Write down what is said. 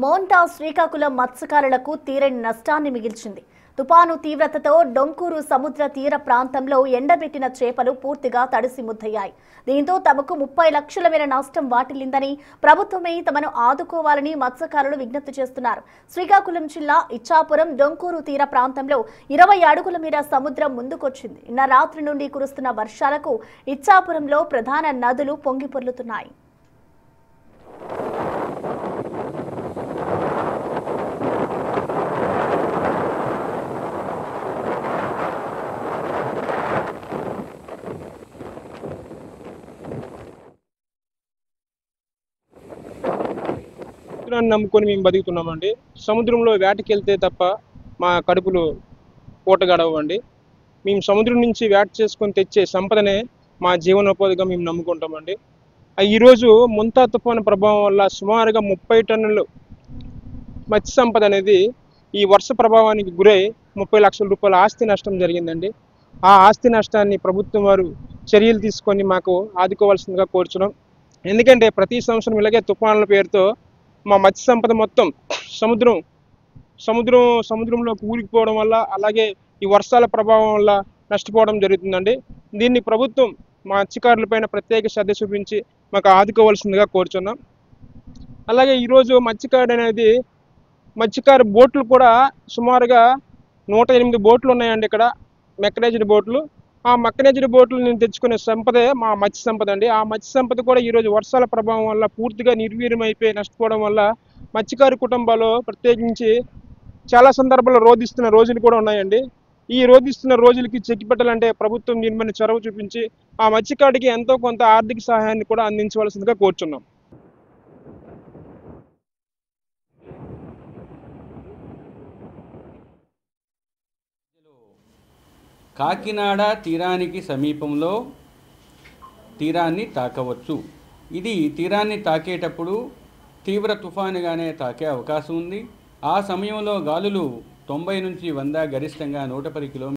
మోంటా శ్రీకాకుళం మత్స్యకారులకు తీరని నష్టాన్ని మిగిల్చింది. తుపాను తీవ్రతతో డొంకూరు సముద్ర తీర ప్రాంతంలో ఎండబెట్టిన చేపలు పూర్తిగా తడిసి ముద్దయ్యాయి. దీంతో తమకు 30 లక్షల మేర నష్టం వాటిల్లిందని ప్రభుత్వమే తమను ఆదుకోవాలని మత్స్యకారులు విజ్ఞప్తి చేస్తున్నారు. శ్రీకాకుళం జిల్లా ఇచ్చాపురం డొంకూరు తీర ప్రాంతంలో 20 అడుగుల మేర సముద్రం ముందుకొచ్చింది. నిన్న రాత్రి నుండి కురుస్తున్న వర్షాలకు ఇచ్చాపురంలో ప్రధాన నదులు పొంగి పొర్లుతున్నాయి. నమ్ముకొని మేము బతుకుతున్నామండి. సముద్రంలో వేటకి వెళ్తే తప్ప మా కడుపులు పూట గడవండి. మేము సముద్రం నుంచి వేట చేసుకొని తెచ్చే సంపదనే మా జీవనోపాధిగా మేము నమ్ముకుంటామండి. ఈరోజు ముంతా తుఫాను ప్రభావం వల్ల సుమారుగా 30 టన్నులు మత్స్య సంపద అనేది ఈ వర్ష ప్రభావానికి గురై 30 లక్షల రూపాయల ఆస్తి నష్టం జరిగిందండి. ఆ ఆస్తి నష్టాన్ని ప్రభుత్వం వారు చర్యలు తీసుకొని మాకు ఆదుకోవాల్సిందిగా కోరుచున్నాం. ఎందుకంటే ప్రతి సంవత్సరం ఇలాగే తుఫానుల పేరుతో మా మత్స్య సంపద మొత్తం సముద్రంలో కూలిపోవడం వల్ల, అలాగే ఈ వర్షాల ప్రభావం వల్ల నష్టపోవడం జరుగుతుందండి. దీన్ని ప్రభుత్వం మా మత్స్యకారులపైన ప్రత్యేక శ్రద్ధ చూపించి మాకు ఆదుకోవాల్సిందిగా కోరుచున్నాం. అలాగే ఈరోజు మత్స్యకారు బోట్లు కూడా సుమారుగా 108 బోట్లు ఉన్నాయండి. ఇక్కడ మెకనైజ్డ్ బోట్లు. ఆ మెకనైజ్డ్ బోట్లు నేను తెచ్చుకునే సంపదే మా మత్స్య సంపద అండి. ఆ మత్స్య సంపద కూడా ఈరోజు వర్షాల ప్రభావం వల్ల పూర్తిగా నిర్వీర్యం అయిపోయి నష్టపోవడం వల్ల మత్స్యకారు కుటుంబాలు ప్రత్యేకించి చాలా సందర్భాల్లో రోధిస్తున్న రోజులు కూడా ఉన్నాయండి. ఈ రోధిస్తున్న రోజులకి చెక్ పెట్టాలంటే ప్రభుత్వం దీని మీద చొరవ చూపించి ఆ మత్స్యకారుడికి ఎంతో కొంత ఆర్థిక సహాయాన్ని కూడా అందించవలసిందిగా కోరుచున్నాం. కాకినాడ తీరానికి సమీపంలో తీరాన్ని తాకవచ్చు. ఇది తీరాన్ని తాకేటప్పుడు తీవ్ర తుఫానుగానే తాకే అవకాశం ఉంది. ఆ సమయంలో గాలులు 90 నుంచి 100, గరిష్టంగా 110 కిలోమీటర్లు